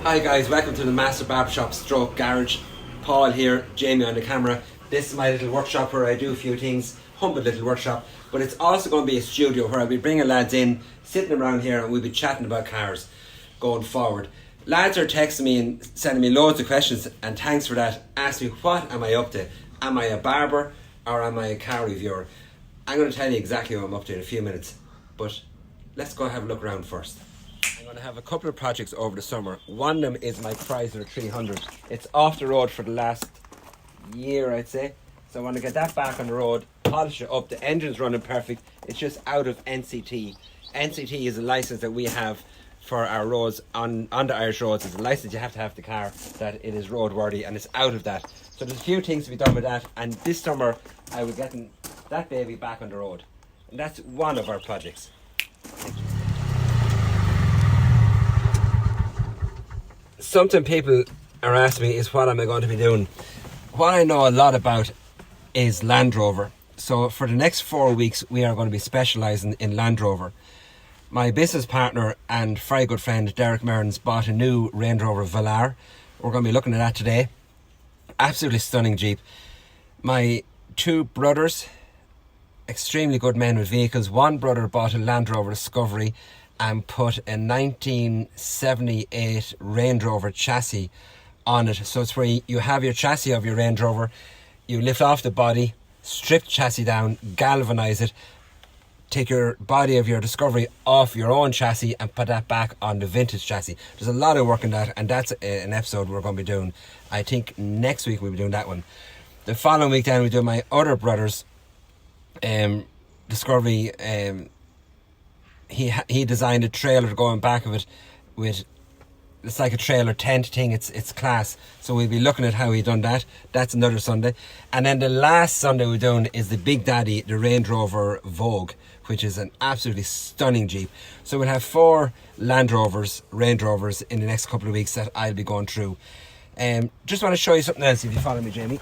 Hi guys, welcome to the Master Barbershop Stroke Garage. Paul here, Jamie on the camera. This is my little workshop where I do a few things, humble little workshop, but it's also going to be a studio where I'll be bringing lads in, sitting around here, and we'll be chatting about cars going forward. Lads are texting me and sending me loads of questions, and thanks for that. Ask me, what am I up to? Am I a barber or am I a car reviewer? I'm going to tell you exactly what I'm up to in a few minutes, but let's go have a look around first. I'm going to have a couple of projects over the summer. One of them is my Chrysler 300. It's off the road for the last year, I'd say. So I want to get that back on the road, polish it up. The engine's running perfect. It's just out of NCT. NCT is a license that we have for our roads on the Irish roads. It's a license you have to have the car that it is roadworthy, and it's out of that. So there's a few things to be done with that, and this summer I will get that baby back on the road. And that's one of our projects. Something people are asking me is, what am I going to be doing? What I know a lot about is Land Rover. So for the next 4 weeks we are going to be specialising in Land Rover. My business partner and very good friend Derek Mearns bought a new Range Rover Velar. We're going to be looking at that today. Absolutely stunning Jeep. My two brothers, extremely good men with vehicles. One brother bought a Land Rover Discovery and put a 1978 Range Rover chassis on it. So it's where you have your chassis of your Range Rover, you lift off the body, strip the chassis down, galvanise it, take your body of your Discovery off your own chassis and put that back on the vintage chassis. There's a lot of work in that, and that's an episode we're going to be doing. I think next week we'll be doing that one. The following week then we do my other brother's Discovery. He designed a trailer to go on back of it with, it's like a trailer tent thing. It's class. So we'll be looking at how he done that. That's another Sunday. And then the last Sunday we're doing is the Big Daddy, the Range Rover Vogue, which is an absolutely stunning Jeep. So we'll have 4 Land Rovers, Range Rovers in the next couple of weeks that I'll be going through. Just want to show you something else if you follow me, Jamie.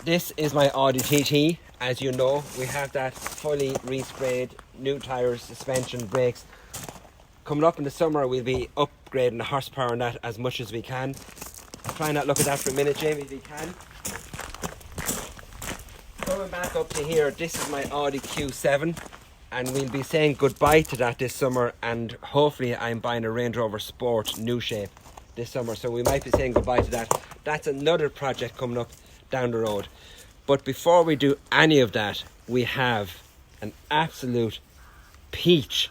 This is my Audi TT. As you know, we have that fully resprayed, new tyres, suspension, brakes. Coming up in the summer, we'll be upgrading the horsepower on that as much as we can. Try not look at that for a minute, Jamie, if you can. Coming back up to here, this is my Audi Q7, and we'll be saying goodbye to that this summer, and hopefully I'm buying a Range Rover Sport new shape this summer, so we might be saying goodbye to that. That's another project coming up down the road. But before we do any of that, we have an absolute peach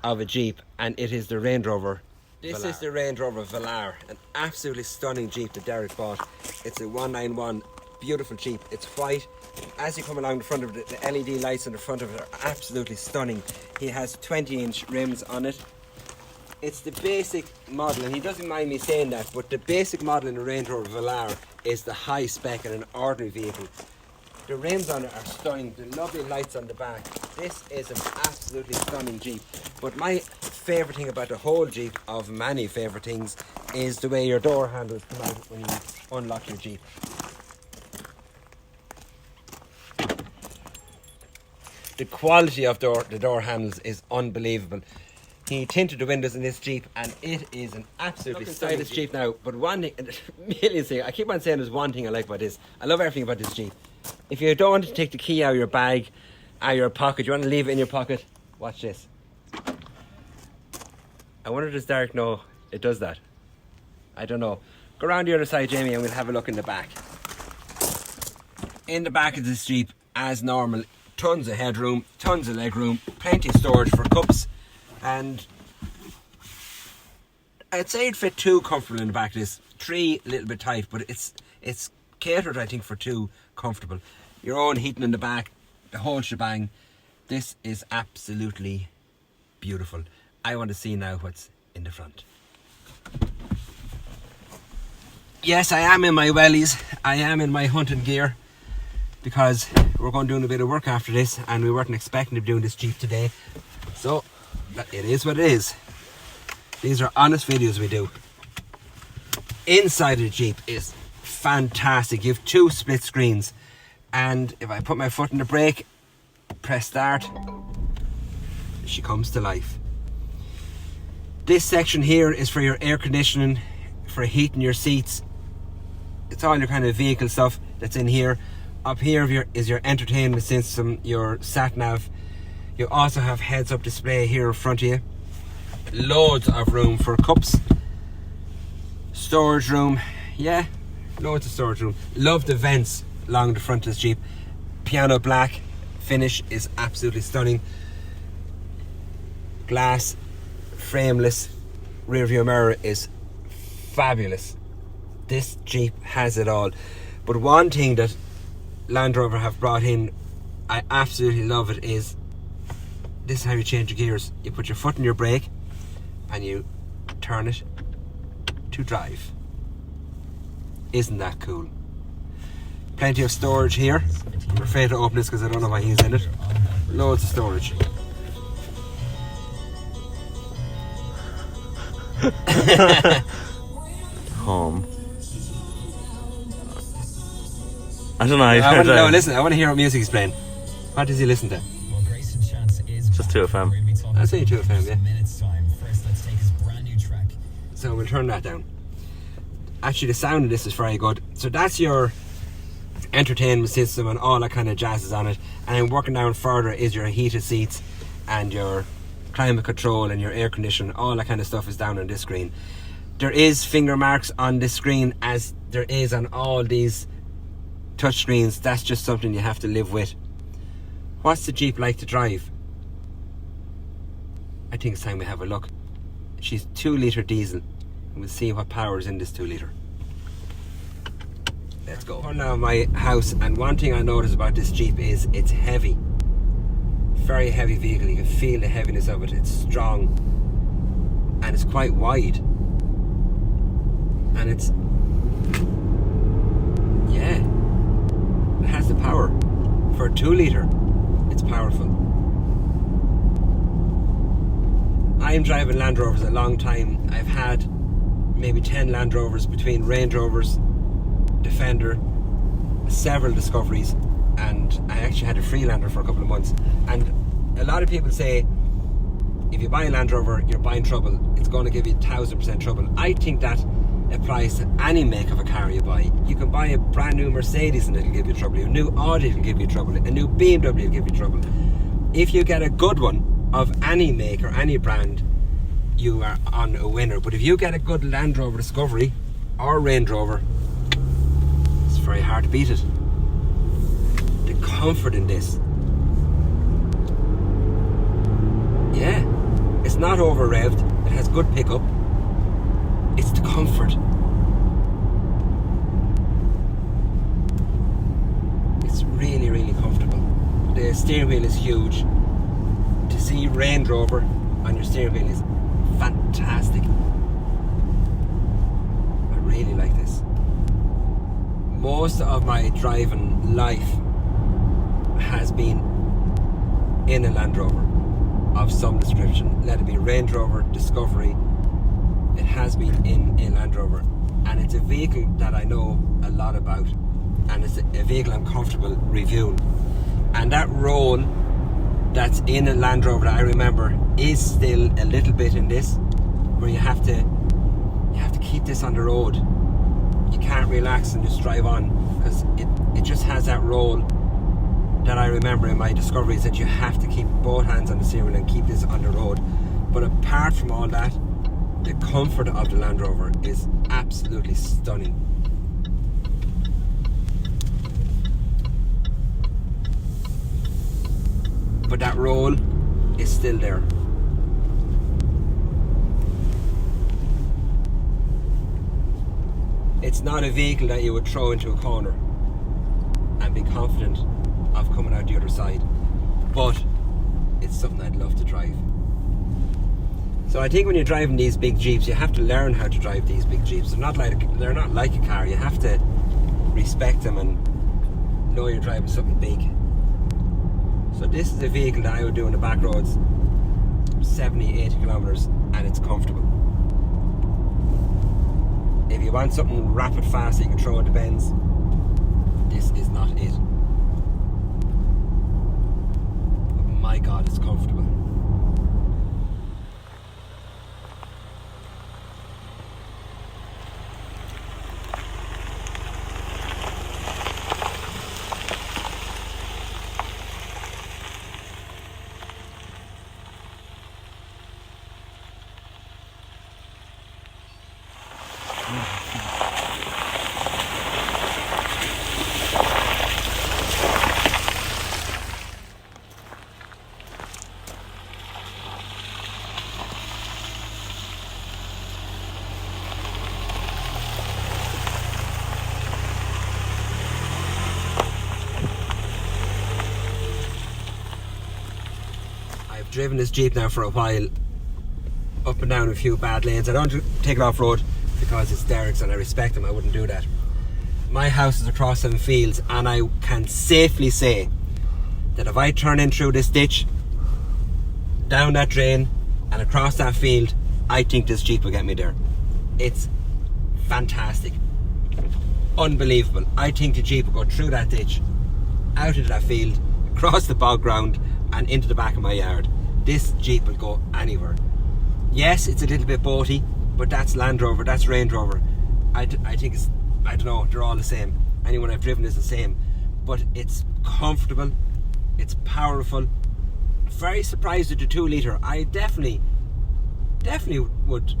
of a Jeep, and it is the Range Rover. This is the Range Rover Velar, an absolutely stunning Jeep that Derek bought. It's a 191, beautiful Jeep. It's white. As you come along the front of it, the LED lights on the front of it are absolutely stunning. He has 20-inch rims on it. It's the basic model, and he doesn't mind me saying that, but the basic model in the Range Rover Velar is the high spec in an ordinary vehicle. The rims on it are stunning, the lovely lights on the back. This is an absolutely stunning Jeep. But my favourite thing about the whole Jeep, of many favourite things, is the way your door handles come out when you unlock your Jeep. The quality of the door handles is unbelievable. He tinted the windows in this Jeep, and it is an absolutely stunning Jeep now. But one thing, millions things, I keep on saying there's one thing I like about this. I love everything about this Jeep. If you don't want to take the key out of your bag, out of your pocket, you want to leave it in your pocket, watch this. I wonder, does Derek know it does that? I don't know. Go around the other side, Jamie, and we'll have a look in the back. In the back of this Jeep, as normal, tons of headroom, tons of leg room, plenty of storage for cups. And I'd say it'd fit 2 comfortable in the back of this. 3 a little bit tight, but it's catered, I think, for 2 comfortable. Your own heating in the back, the whole shebang. This is absolutely beautiful. I want to see now what's in the front. Yes, I am in my wellies. I am in my hunting gear, because we're going doing a bit of work after this, and we weren't expecting to be doing this Jeep today. So it is what it is. These are honest videos we do. Inside of the Jeep is fantastic. You have 2 split screens, and if I put my foot in the brake, press start, she comes to life. This section here is for your air conditioning, for heating your seats. It's all your kind of vehicle stuff that's in here. Up here is your entertainment system, your sat nav. You also have heads up display here in front of you. Loads of room for cups. Storage room, yeah, loads of storage room. Love the vents along the front of this Jeep. Piano black finish is absolutely stunning. Glass, frameless rear view mirror is fabulous. This Jeep has it all. But one thing that Land Rover have brought in, I absolutely love it, is this is how you change your gears. You put your foot in your brake and you turn it to drive. Isn't that cool? Plenty of storage here. I'm afraid to open this because I don't know what he's in it. Loads of storage. Home. I don't know. I want to hear what music he's playing. What does he listen to? Just 2FM. I'll say 2FM, yeah. So we'll turn that down. Actually, the sound of this is very good. So that's your entertainment system and all that kind of jazz is on it. And then working down further is your heated seats and your climate control and your air conditioning. All that kind of stuff is down on this screen. There is finger marks on this screen, as there is on all these touch screens. That's just something you have to live with. What's the Jeep like to drive? I think it's time we have a look. She's 2-litre diesel, and we'll see what power is in this 2-litre. Let's go. We're now in my house, and one thing I noticed about this Jeep is it's heavy. Very heavy vehicle. You can feel the heaviness of it. It's strong, and it's quite wide, and it's, yeah, it has the power for a 2-litre. It's powerful. I'm driving Land Rovers a long time. I've had maybe 10 Land Rovers, between Range Rovers, Defender, several Discoveries, and I actually had a Freelander for a couple of months. And a lot of people say, if you buy a Land Rover, you're buying trouble. It's going to give you 1000% trouble. I think that applies to any make of a car you buy. You can buy a brand new Mercedes and it'll give you trouble. A new Audi will give you trouble. A new BMW will give you trouble. If you get a good one of any make or any brand, you are on a winner. But if you get a good Land Rover Discovery or Range Rover, it's very hard to beat it. The comfort in this, yeah, it's not over revved. It has good pickup. It's the comfort. It's really, really comfortable. The steering wheel is huge. To see Range Rover on your steering wheel is fantastic. I really like this. Most of my driving life has been in a Land Rover of some description. Let it be Range Rover, Discovery. It has been in a Land Rover, and it's a vehicle that I know a lot about, and it's a vehicle I'm comfortable reviewing. And that role that's in a Land Rover that I remember is still a little bit in this, where you have to keep this on the road. You can't relax and just drive on, because it just has that role that I remember in my Discoveries, that you have to keep both hands on the steering wheel and keep this on the road. But apart from all that, the comfort of the Land Rover is absolutely stunning. But that roll is still there. It's not a vehicle that you would throw into a corner and be confident of coming out the other side, but it's something I'd love to drive. So I think when you're driving these big Jeeps, you have to learn how to drive these big Jeeps. They're not like a car. You have to respect them and know you're driving something big. So this is a vehicle that I would do on the back roads, 70, 80 kilometers, and it's comfortable. If you want something rapid fast that you can throw in the bends, this is not it. But my God, it's comfortable. driven this Jeep now for a while, up and down a few bad lanes. I don't take it off road because it's Derek's and I respect him. I wouldn't do that. My house is across some fields, and I can safely say that if I turn in through this ditch, down that drain and across that field, I think this Jeep will get me there. It's fantastic, unbelievable. I think the Jeep will go through that ditch, out into that field, across the bog ground and into the back of my yard. This Jeep will go anywhere. Yes, it's a little bit boaty, but that's Land Rover, that's Range Rover. I think it's, I don't know, they're all the same. Anyone I've driven is the same. But it's comfortable, it's powerful. Very surprised at the 2 litre. I definitely would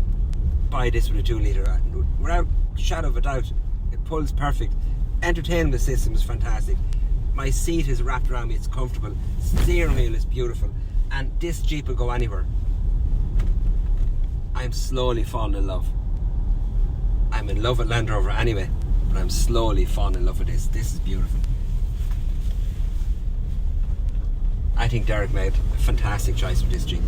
buy this with a 2 litre. Without a shadow of a doubt, it pulls perfect. Entertainment system is fantastic. My seat is wrapped around me, it's comfortable. Steering wheel is beautiful. And this Jeep will go anywhere. I'm slowly falling in love. I'm in love with Land Rover anyway, but I'm slowly falling in love with this. This is beautiful. I think Derek made a fantastic choice with this Jeep.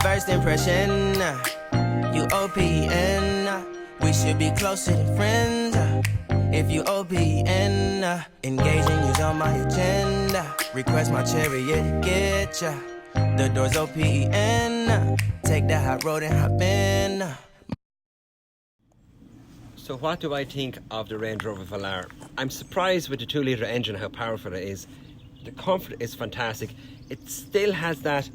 First impression, you OPN. We should be closer than friends. If you OPN, engaging you's on my agenda. Request my chariot, get ya. The door's OPN. Take the hot road and hop in. So what do I think of the Range Rover Velar? I'm surprised with the 2 litre engine how powerful it is. The comfort is fantastic. It still has that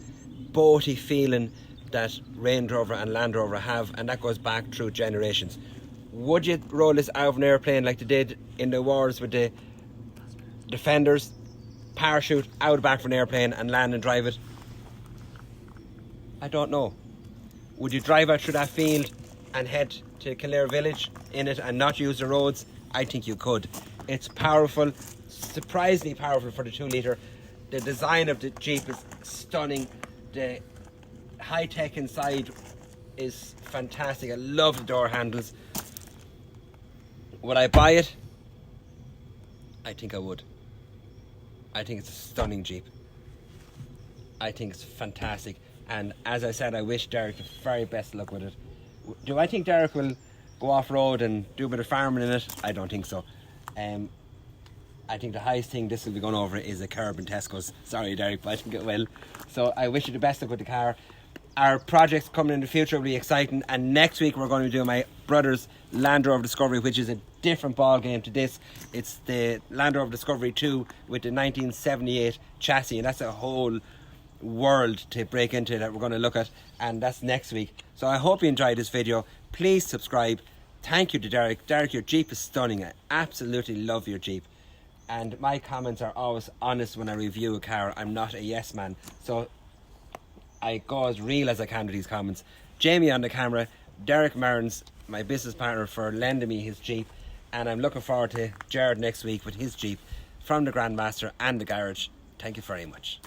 boaty feeling that Range Rover and Land Rover have, and that goes back through generations. Would you roll this out of an airplane like they did in the wars with the Defenders? Parachute out the back of an airplane and land and drive it? I don't know. Would you drive out through that field and head to Kildare Village in it and not use the roads? I think you could. It's powerful, surprisingly powerful for the 2 litre. The design of the Jeep is stunning. The high-tech inside is fantastic. I love the door handles. Would I buy it? I think I would. I think it's a stunning Jeep. I think it's fantastic. And as I said, I wish Derek the very best luck with it. Do I think Derek will go off-road and do a bit of farming in it? I don't think so. I think the highest thing this will be going over is a curb in Tesco's. Sorry, Derek, but I think it will. So I wish you the best luck with the car. Our projects coming in the future will be exciting, and next week we're going to do my brother's Land Rover Discovery, which is a different ball game to this. It's the Land Rover Discovery 2 with the 1978 chassis, and that's a whole world to break into that we're going to look at, and that's next week. So I hope you enjoyed this video. Please subscribe. Thank you to Derek. Derek, your Jeep is stunning. I absolutely love your Jeep. And my comments are always honest when I review a car. I'm not a yes man. So I go as real as I can with these comments. Jamie on the camera, Derek Mearns, my business partner, for lending me his Jeep. And I'm looking forward to Jared next week with his Jeep from the Grandmaster and the garage. Thank you very much.